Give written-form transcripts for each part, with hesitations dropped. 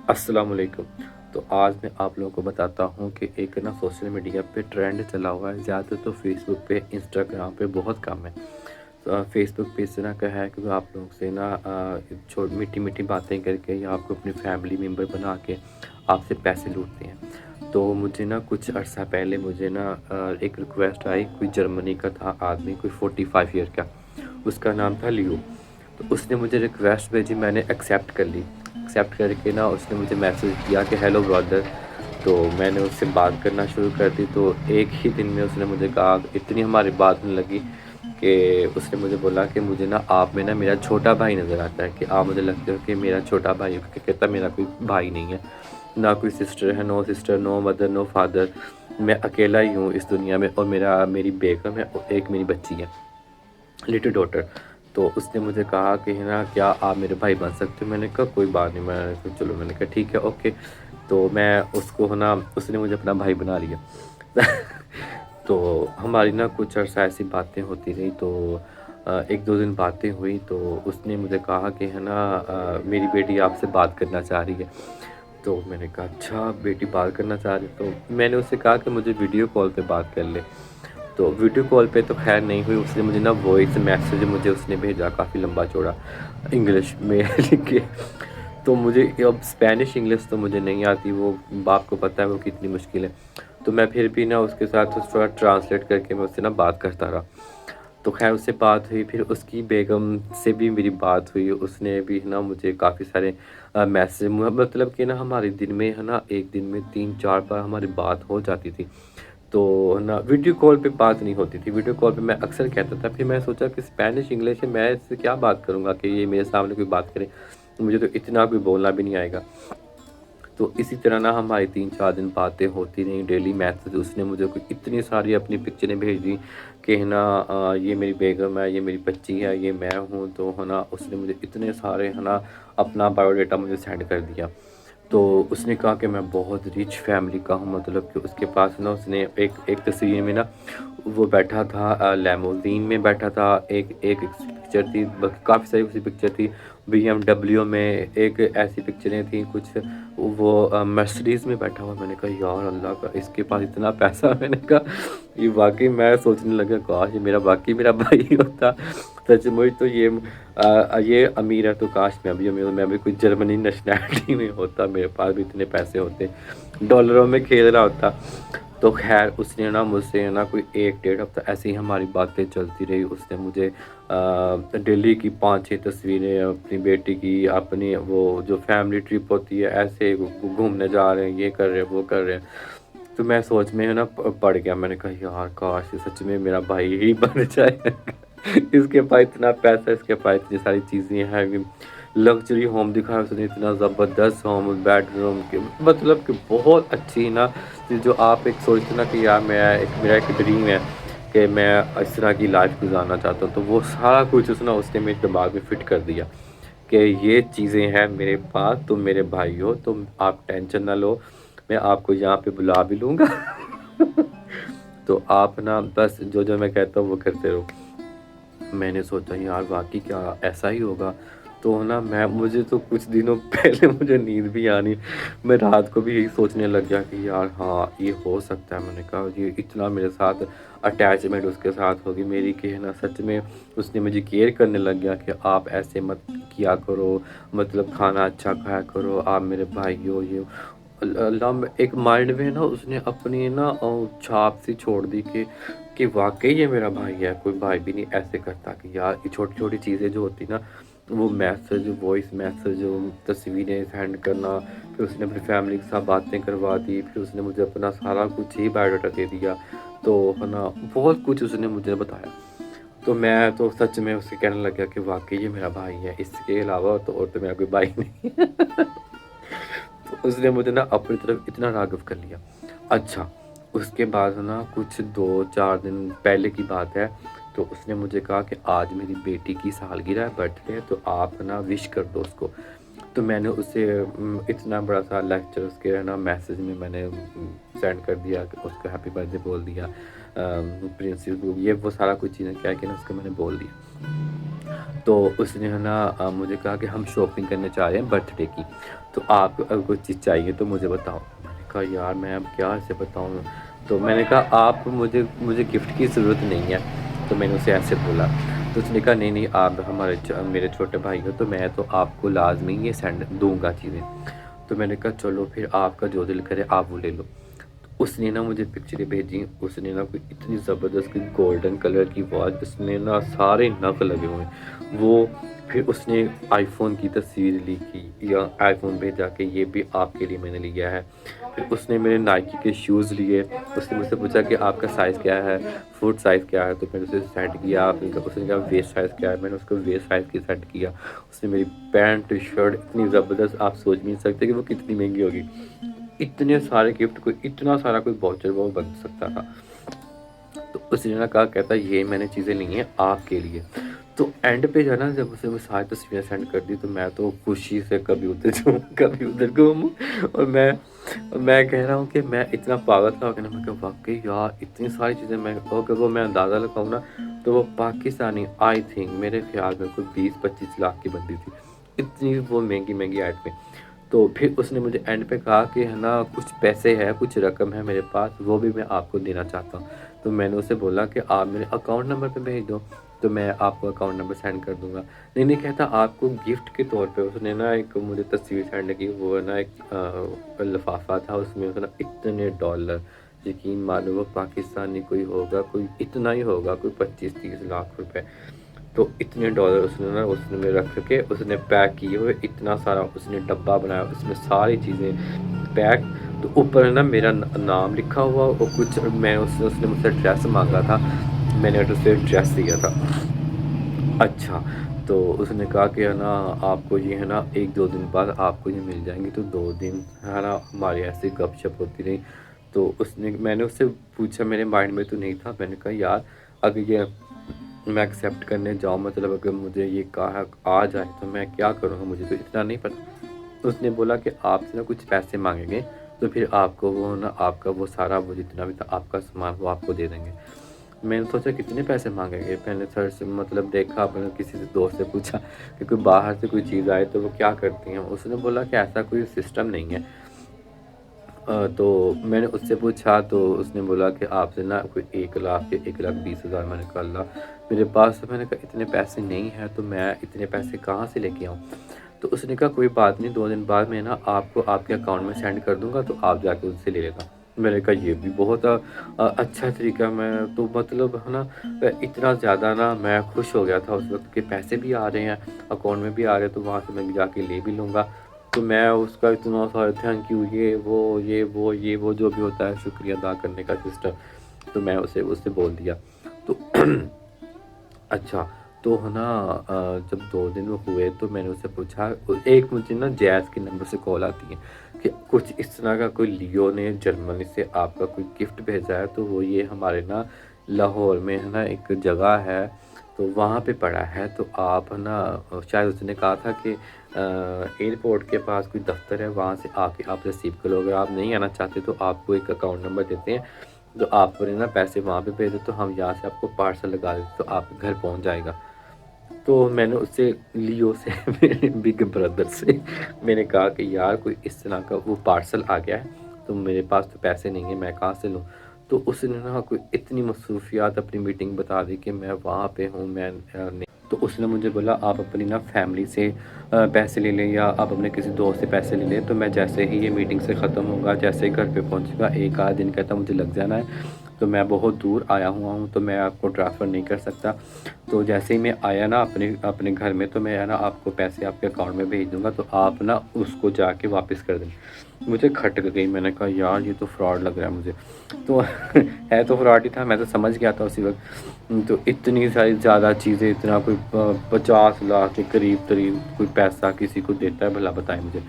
السلام علیکم۔ تو آج میں آپ لوگوں کو بتاتا ہوں کہ ایک نا سوشل میڈیا پہ ٹرینڈ چلا ہوا ہے، زیادہ تو فیس بک پہ، انسٹاگرام پہ بہت کم ہے۔ فیس بک پہ اس طرح کا ہے کہ وہ آپ لوگوں سے نا میٹھی میٹھی باتیں کر کے یا آپ کو اپنی فیملی ممبر بنا کے آپ سے پیسے لوٹتے ہیں۔ تو مجھے نا کچھ عرصہ پہلے مجھے نا ایک ریکویسٹ آئی، کوئی جرمنی کا تھا آدمی، کوئی 45 ایئر کا، اس کا نام تھا لیو۔ تو اس نے مجھے ریکویسٹ بھیجی، میں نے ایکسیپٹ کر لی۔ ایکسیپٹ کر کے نا اس نے مجھے میسیج کیا کہ ہیلو برادر۔ تو میں نے اس سے بات کرنا شروع کر دی۔ تو ایک ہی دن میں اس نے مجھے کہا، اتنی ہماری بات ہونے لگی کہ اس نے مجھے بولا کہ مجھے نا آپ میں نا میرا چھوٹا بھائی نظر آتا ہے، کہ آپ مجھے لگتے ہو کہ میرا چھوٹا بھائی ہو، کہ کہتا میرا کوئی بھائی نہیں ہے، نہ کوئی سسٹر ہے، نو سسٹر، نو مدر، نو فادر، میں اکیلا ہی ہوں اس دنیا میں، اور میری بیگم ہے اور ایک میری بچی ہے، لٹل ڈاٹر۔ تو اس نے مجھے کہا کہ نا کیا آپ میرے بھائی بن سکتے ہو؟ میں نے کہا کوئی بات نہیں، میں نے کہا چلو، میں نے کہا ٹھیک ہے، اوکے۔ تو میں اس کو نا اس نے مجھے اپنا بھائی بنا لیا۔ تو ہماری نا کچھ عرصہ ایسی باتیں ہوتی رہی۔ تو ایک دو دن باتیں ہوئی تو اس نے مجھے کہا کہ ہے نا میری بیٹی آپ سے بات کرنا چاہ رہی ہے۔ تو میں نے کہا اچھا، بیٹی بات کرنا چاہ رہی ہے؟ تو میں نے اس سے کہا کہ مجھے ویڈیو کال پہ بات کر لے۔ تو ویڈیو کال پہ تو خیر نہیں ہوئی، اس نے مجھے نا وائس میسیج مجھے اس نے بھیجا، کافی لمبا چوڑا انگلش میں لکھ کے۔ تو مجھے اب اسپینش انگلش تو مجھے نہیں آتی، وہ باپ کو پتہ ہے وہ کتنی مشکل ہے۔ تو میں پھر بھی نا اس کے ساتھ تھوڑا ٹرانسلیٹ کر کے میں اس سے نا بات کرتا رہا۔ تو خیر اس سے بات ہوئی، پھر اس کی بیگم سے بھی میری بات ہوئی، اس نے بھی نا مجھے کافی سارے میسیج، مطلب کہ نا ہمارے دن میں ہے نا ایک دن میں 3-4 بار ہماری بات ہو جاتی تھی۔ تو نا ویڈیو کال پہ بات نہیں ہوتی تھی، ویڈیو کال پہ میں اکثر کہتا تھا۔ پھر میں سوچا کہ اسپینش انگلش ہے، میں اس سے کیا بات کروں گا کہ یہ میرے سامنے کوئی بات کرے، مجھے تو اتنا کوئی بولنا بھی نہیں آئے گا۔ تو اسی طرح نا ہماری 3-4 دن باتیں ہوتی رہیں، ڈیلی میسیج اس نے مجھے کوئی اتنی ساری اپنی پکچریں بھیج دی کہ ہے نا یہ میری بیگم ہے، یہ میری بچی ہے، یہ میں ہوں۔ تو ہے نا اس نے مجھے اتنے سارے ہے نا اپنا بایو ڈیٹا مجھے سینڈ کر دیا۔ تو اس نے کہا کہ میں بہت ریچ فیملی کا ہوں، مطلب کہ اس کے پاس نا اس نے ایک تصویر میں نا وہ بیٹھا تھا، لیموزین میں بیٹھا تھا، ایک پکچر تھی، کافی ساری اسی پکچر تھی، BMW میں ایک ایسی پکچریں تھیں، کچھ وہ مرسڈیز میں بیٹھا ہوا۔ میں نے کہا یار اللہ کا، اس کے پاس اتنا پیسہ! میں نے کہا یہ واقعی، میں سوچنے لگا کاش یہ میرا بھائی ہوتا سچ مچ۔ تو یہ امیر ہے تو کاش میں بھی امیر ہوں، میں بھی کوئی جرمنی نیشنلٹی میں ہوتا، میرے پاس بھی اتنے پیسے ہوتے، ڈالروں میں کھیل رہا ہوتا۔ تو خیر اس نے نا مجھ سے نا کوئی 1-1.5 ہفتہ ایسی ہی ہماری باتیں چلتی رہی۔ اس نے مجھے دلی کی 5-6 تصویریں اپنی بیٹی کی، اپنی وہ جو فیملی ٹرپ ہوتی ہے، ایسے گھومنے جا رہے ہیں، یہ کر رہے ہیں، وہ کر رہے ہیں۔ تو میں سوچ میں نا پڑ گیا، میں نے کہا یار کاش سچ میں میرا بھائی ہی بن جائے۔ اس کے پاس اتنا پیسہ، اس کے پاس اتنی ساری چیزیں ہیں، لگژری ہوم دکھایا اس نے، اتنا زبردست ہوم، بیڈ روم کے، مطلب کہ بہت اچھی نا، جو آپ ایک سوچتے نا کہ یار میرا ایک ڈریم ہے کہ میں اس طرح کی لائف گزارنا چاہتا ہوں، تو وہ سارا کچھ اس نے میرے دماغ میں فٹ کر دیا کہ یہ چیزیں ہیں میرے پاس، تم میرے بھائی ہو، تم آپ ٹینشن نہ لو، میں آپ کو یہاں پہ بلا بھی لوں گا۔ تو آپ نا بس جو میں کہتا ہوں وہ کرتے رہو۔ میں نے سوچا یار واقعی کیا ایسا ہی ہوگا؟ تو نا مجھے تو کچھ دنوں پہلے مجھے نیند بھی آنی، میں رات کو بھی یہی سوچنے لگ گیا کہ یار ہاں یہ ہو سکتا ہے۔ میں نے کہا یہ اتنا میرے ساتھ اٹیچمنٹ اس کے ساتھ ہوگی میری کہ ہے نا سچ میں اس نے مجھے کیئر کرنے لگ گیا کہ آپ ایسے مت کیا کرو، مطلب کھانا اچھا کھایا کرو، آپ میرے بھائی ہو، یہ اللہ، ایک مائنڈ میں نا اس نے اپنی نا چھاپ سی چھوڑ دی کہ واقعی یہ میرا بھائی ہے، کوئی بھائی بھی نہیں ایسے کرتا کہ یار یہ چھوٹی چھوٹی چیزیں جو ہوتی نا، وہ میسج، وائس میسج، تصویریں سینڈ کرنا، پھر اس نے اپنی فیملی کے ساتھ باتیں کروا دی، پھر اس نے مجھے اپنا سارا کچھ ہی بایو ڈاٹا دے دیا، تو ہے نا بہت کچھ اس نے مجھے بتایا۔ تو میں تو سچ میں اسے کہنے لگا کہ واقعی یہ میرا بھائی ہے، اس کے علاوہ تو اور تو میرا کوئی بھائی نہیں۔ تو اس نے مجھے نا اپنی طرف اتنا راغب کر لیا۔ اچھا اس کے بعد نا کچھ 2-4 دن پہلے کی بات ہے، تو اس نے مجھے کہا کہ آج میری بیٹی کی سالگرہ ہے، برتھ ڈے ہے، تو آپ نا وش کر دو اس کو۔ تو میں نے اسے اتنا بڑا سا لیکچر اس کے نا میسیج میں میں نے سینڈ کر دیا کہ اس کو ہیپی برتھ ڈے بول دیا، پرنسس، یہ وہ سارا کچھ چیزیں کیا کہ نا اس کو میں نے بول دیا۔ تو اس نے ہے نا مجھے کہا کہ ہم شاپنگ کرنے چاہ رہے ہیں برتھ ڈے کی، تو آپ کو اگر کوئی چیز چاہیے تو مجھے بتاؤ۔ میں نے کہا یار میں اب کیا اسے بتاؤں، تو میں نے کہا آپ مجھے گفٹ کی ضرورت نہیں ہے، تو میں نے اسے ایسے بولا۔ تو اس نے کہا نہیں آپ میرے چھوٹے بھائی ہو، تو میں تو آپ کو لازمی یہ سینڈ دوں گا چیزیں۔ تو میں نے کہا چلو پھر آپ کا جو دل کرے آپ وہ لے لو۔ اس نے نا مجھے پکچریں بھیجی، اس نے نا کوئی اتنی زبردست کوئی گولڈن کلر کی واچ، اس میں نا سارے نگ لگے ہوئے ہیں وہ۔ پھر اس نے آئی فون کی تصویر لی کی یا آئی فون بھیجا کہ یہ بھی آپ کے لیے میں نے لیا ہے۔ پھر اس نے میرے نائکی کے شوز لیے، اس نے مجھ سے پوچھا کہ آپ کا سائز کیا ہے، فوٹ سائز کیا ہے، تو میں نے اسے سینڈ کیا۔ اس نے کہا ویسٹ سائز کیا ہے، میں نے اس کو ویسٹ سائز کی سینڈ کیا۔ اس نے میری پینٹ شرٹ اتنی زبردست، آپ سوچ نہیں سکتے کہ وہ کتنی مہنگی ہوگی۔ اتنے سارے گفٹ، کوئی اتنا سارا کوئی واؤچر وہ بن سکتا تھا۔ تو اس نے کہا کہتا یہ میں نے چیزیں لی ہیں آپ کے لیے۔ تو اینڈ پہ جو ہے نا جب اسے وہ ساری تصویریں سینڈ کر دی تو میں تو خوشی سے کبھی ادھر جاؤں کبھی ادھر گھوموں، اور میں کہہ رہا ہوں کہ میں اتنا پاگل تھا کہ میں کہ واقعی یار اتنی ساری چیزیں میں اگر وہ میں اندازہ لگاؤں نا تو وہ پاکستانی آئی تھنک میرے خیال میں کوئی 20-25 لاکھ کی بنتی تھی، اتنی وہ مہنگی آئٹمیں۔ تو پھر اس نے مجھے اینڈ پہ کہا کہ ہے نا کچھ پیسے ہے، کچھ رقم ہے میرے پاس، وہ بھی میں آپ کو دینا چاہتا ہوں۔ تو میں نے اسے بولا کہ آپ میرے اکاؤنٹ نمبر پہ بھیج دو، تو میں آپ کو اکاؤنٹ نمبر سینڈ کر دوں گا۔ نہیں کہتا آپ کو گفٹ کے طور پہ۔ اس نے نا ایک مجھے تصویر سینڈ کی، وہ نا ایک لفافہ تھا، اس میں نا اتنے ڈالر، یقین مانو وہ پاکستانی کوئی ہوگا، کوئی اتنا ہی ہوگا، کوئی 25-30 لاکھ روپے۔ تو اتنے ڈالر اس نے رکھ کے اس نے پیک کیے ہوئے، اتنا سارا اس نے ڈبہ بنایا، اس میں ساری چیزیں پیک۔ تو اوپر نا میرا نام لکھا ہوا اور کچھ میں اس نے مجھ سے ڈریس مانگا تھا، میں نے اسے ڈریس دیا تھا۔ اچھا، تو اس نے کہا کہ ہے نا آپ کو یہ ہے نا 1-2 دن بعد آپ کو یہ مل جائیں گی۔ تو 2 دن ہے نا ہماری ایسی گپ شپ ہوتی رہی۔ تو میں نے اس سے پوچھا، میرے مائنڈ میں تو نہیں تھا، میں نے کہا یار اگر یہ میں ایکسیپٹ کرنے جاؤں، مطلب اگر مجھے یہ کہا آ جائے تو میں کیا کروں گا، مجھے تو اتنا نہیں پتا۔ اس نے بولا کہ آپ سے نا کچھ پیسے مانگیں گے، تو پھر آپ کو وہ نا آپ کا وہ سارا وہ جتنا بھی تھا آپ کا سامان وہ آپ کو دے دیں گے۔ میں نے سوچا کتنے پیسے مانگیں گے، میں نے سر سے مطلب دیکھا، میں نے کسی سے دوست سے پوچھا کہ کوئی باہر سے کوئی چیز آئے تو وہ کیا کرتی ہیں۔ اس نے بولا کہ ایسا کوئی سسٹم نہیں ہے۔ تو میں نے اس سے پوچھا تو اس نے بولا کہ آپ سے نا کوئی 1 لاکھ یا 1,20,000۔ میں نے کہا اللہ میرے پاس، تو میں نے کہا اتنے پیسے نہیں ہیں، تو میں اتنے پیسے کہاں سے لے کے آؤں۔ تو اس نے کہا کوئی بات نہیں، 2 دن بعد میں نا آپ کو آپ کے اکاؤنٹ میں سینڈ کر دوں گا، تو آپ جا کے اس سے لے لینا۔ میں نے کہا یہ بھی بہت اچھا طریقہ۔ میں تو مطلب ہے نا اتنا زیادہ نا میں خوش ہو گیا تھا اس وقت کہ پیسے بھی آ رہے ہیں اکاؤنٹ میں بھی آ رہے ہیں، تو وہاں سے میں جا کے لے بھی لوں گا۔ تو میں اس کا اتنا سارا تھینک یو، یہ وہ جو بھی ہوتا ہے شکریہ ادا کرنے کا سسٹم، تو میں اس سے بول دیا۔ تو اچھا، تو ہے نا جب 2 دن ہوئے تو میں نے اسے پوچھا، ایک مجھے نا جیز کے نمبر سے کال آتی ہے کہ کچھ اس طرح کا کوئی لیو نے جرمنی سے آپ کا کوئی گفٹ بھیجا ہے، تو وہ یہ ہمارے نا لاہور میں ہے نا ایک جگہ ہے تو وہاں پہ پڑا ہے، تو آپ نا شاید اس نے کہا تھا کہ ایئرپورٹ کے پاس کوئی دفتر ہے، وہاں سے آ کے آپ ریسیو کرو، اگر آپ نہیں آنا چاہتے تو آپ کو ایک اکاؤنٹ نمبر دیتے ہیں، تو آپ کو نا پیسے وہاں پہ بھیج دو، تو ہم یہاں سے آپ کو پارسل لگا دیتے تو آپ کے گھر پہنچ جائے گا۔ تو میں نے اس سے لیو سے میرے بگ بردر سے میں نے کہا کہ یار کوئی اس طرح کا وہ پارسل آ گیا ہے، تو میرے پاس تو پیسے نہیں ہیں، میں کہاں سے لوں۔ تو اس نے نا کوئی اتنی مصروفیات اپنی میٹنگ بتا دی کہ میں وہاں پہ ہوں، میں نہیں۔ تو اس نے مجھے بولا آپ اپنی نا فیملی سے پیسے لے لیں یا آپ اپنے کسی دوست سے پیسے لے لیں، تو میں جیسے ہی یہ میٹنگ سے ختم ہوگا، جیسے ہی گھر پہ پہنچے گا، 1 آدھ دن کہتا مجھے لگ جانا ہے، تو میں بہت دور آیا ہوا ہوں تو میں آپ کو ٹرانسفر نہیں کر سکتا، تو جیسے ہی میں آیا نا اپنے گھر میں، تو میں نا آپ کو پیسے آپ کے اکاؤنٹ میں بھیج دوں گا، تو آپ نا اس کو جا کے واپس کر دیں۔ مجھے کھٹک گئی، میں نے کہا یار یہ تو فراڈ لگ رہا ہے مجھے، تو ہے تو فراڈ ہی تھا، میں تو سمجھ گیا تھا اسی وقت۔ تو اتنی ساری زیادہ چیزیں، اتنا کوئی 50 لاکھ کے قریب کوئی پیسہ کسی کو دیتا ہے بھلا بتائیں مجھے۔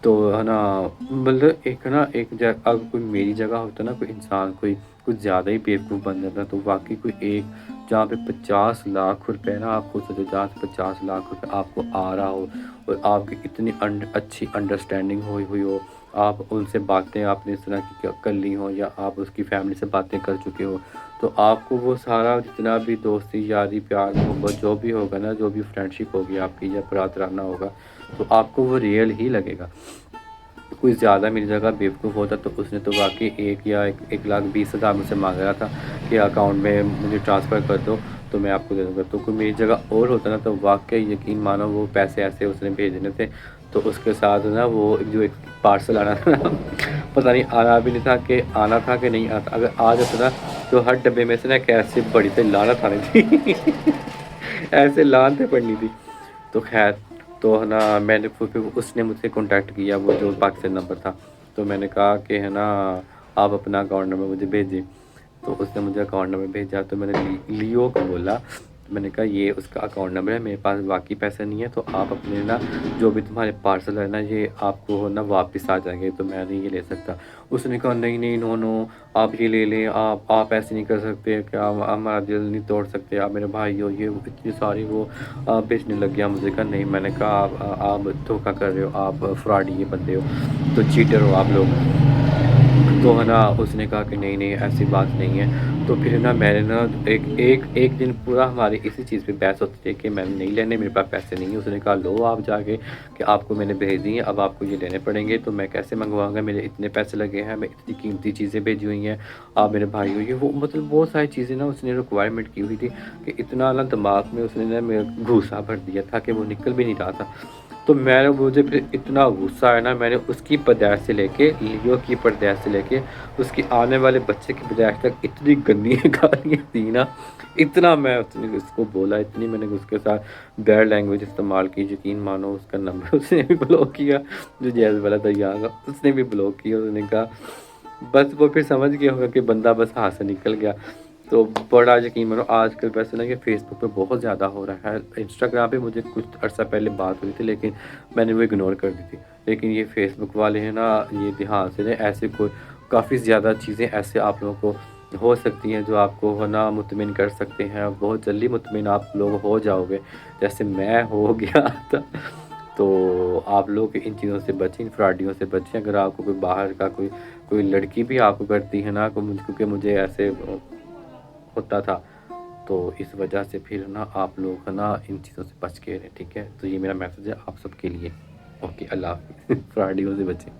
تو ہے نا مطلب ایک نا ایک اگر کوئی میری جگہ ہوتا نا کوئی انسان کوئی کچھ زیادہ ہی بیوقوف بن جاتا تو واقعی کوئی ایک جہاں پہ 50 لاکھ روپے نا آپ کو سوچو جہاں سے 50 لاکھ روپے آپ کو آ رہا ہو اور آپ کی اتنی اچھی انڈرسٹینڈنگ ہوئی ہو، آپ ان سے باتیں آپ نے اس طرح کی کر لی ہوں یا آپ اس کی فیملی سے باتیں کر چکے ہو، تو آپ کو وہ سارا جتنا بھی دوستی یاری پیار محبت جو بھی ہوگا نا، جو بھی فرینڈشپ ہوگی آپ کی یا برادرانہ ہوگا، تو آپ کو وہ ریئل ہی لگے گا۔ کوئی زیادہ میری جگہ بیوقوف ہوتا تو اس نے تو واقعی 1,20,000 مجھ سے مانگ رہا تھا کہ اکاؤنٹ میں مجھے ٹرانسفر کر دو تو میں آپ کو دے دوں گا، تو کوئی میری جگہ اور ہوتا نا تو واقعی یقین مانو وہ پیسے ایسے اس نے بھیجنے تھے، تو اس کے ساتھ نا وہ جو ایک پارسل آنا تھا نا پتہ نہیں آنا بھی نہیں تھا کہ آنا تھا کہ نہیں آنا تھا، اگر آ جاتا نا تو ہر ڈبے میں سے نا ایک ایسی بڑی سی لعنت آنی تھی ایسے لعنتیں پڑنی تھی۔ تو خیر تو ہے نا میں نے پھر اس نے مجھ سے کانٹیکٹ کیا، وہ جو پاکستان نمبر تھا، تو میں نے کہا کہ ہے نا آپ اپنا اکاؤنٹ نمبر مجھے بھیجیں، تو اس نے مجھے اکاؤنٹ نمبر بھیجا، تو میں نے لیو کو بولا، میں نے کہا یہ اس کا اکاؤنٹ نمبر ہے، میرے پاس باقی پیسے نہیں ہے، تو آپ اپنے نا جو بھی تمہارے پارسل ہے نا یہ آپ کو نا واپس آ جائیں گے، تو میں نہیں یہ لے سکتا۔ اس نے کہا نہیں نہیں نو نو آپ یہ لے لیں، آپ ایسے نہیں کر سکتے، کیا ہمارا دل نہیں توڑ سکتے، آپ میرے بھائی ہو، یہ اتنی ساری وہ بیچنے لگ گیا مجھے، کہا نہیں، میں نے کہا آپ دھوکہ کر رہے ہو، آپ فراڈی یہ بندے ہو، تو چیٹر ہو آپ لوگ۔ تو ہے نا اس نے کہا کہ نہیں نہیں ایسی بات نہیں ہے، تو پھر نا میں نے نا ایک دن پورا ہماری اسی چیز پہ بحث ہوتی تھی کہ میں نے نہیں لینے، میرے پاس پیسے نہیں ہیں۔ اس نے کہا لو آپ جا کے کہ آپ کو میں نے بھیج دی ہیں، اب آپ کو یہ لینے پڑیں گے، تو میں کیسے منگواؤں گا، میرے اتنے پیسے لگے ہیں، میں اتنی قیمتی چیزیں بھیجی ہوئی ہیں، آپ میرے بھائی ہو، یہ وہ مطلب بہت ساری چیزیں نا اس نے ریکوائرمنٹ کی ہوئی تھی کہ اتنا نا دماغ میں اس نے نا میرا گھوسا بھر دیا تھا کہ وہ نکل بھی نہیں رہا تھا۔ تو میں نے مجھے پھر اتنا غصہ آیا نا، میں نے اس کی پیدائش سے لے کے لیو کی پیدائش سے لے کے اس کی آنے والے بچے کی پیدائش تک اتنی گندی گالیاں دی نا، اتنا میں اس کو بولا، اتنی میں نے اس کے ساتھ بیڈ لینگویج استعمال کی، یقین مانو اس کا نمبر اس نے بھی بلاک کیا، جو جیز والا تھا یہاں کا، اس نے بھی بلاک کیا۔ اس نے کہا بس وہ پھر سمجھ گیا ہوگا کہ بندہ بس ہاتھ سے نکل گیا۔ تو بڑا یقین مانو آج کل ویسے نا کہ فیس بک پہ بہت زیادہ ہو رہا ہے، انسٹاگرام پہ مجھے کچھ عرصہ پہلے بات ہوئی تھی لیکن میں نے وہ اگنور کر دی تھی، لیکن یہ فیس بک والے ہیں نا یہ دھیان سے ایسے کوئی کافی زیادہ چیزیں ایسے آپ لوگوں کو ہو سکتی ہیں جو آپ کو نا مطمئن کر سکتے ہیں، بہت جلدی مطمئن آپ لوگ ہو جاؤ گے جیسے میں ہو گیا تھا۔ تو آپ لوگ ان چیزوں سے بچیں، ان فراڈیوں سے بچیں۔ اگر آپ کو کوئی باہر کا کوئی لڑکی بھی آپ کو کرتی ہے نا، کیونکہ مجھے ایسے ہوتا تھا، تو اس وجہ سے پھر نا آپ لوگ نا ان چیزوں سے بچ کے رہیں، ٹھیک ہے؟ تو یہ میرا میسج ہے آپ سب کے لیے۔ اوکے، اللہ حافظ فراڈیوں سے بچیں۔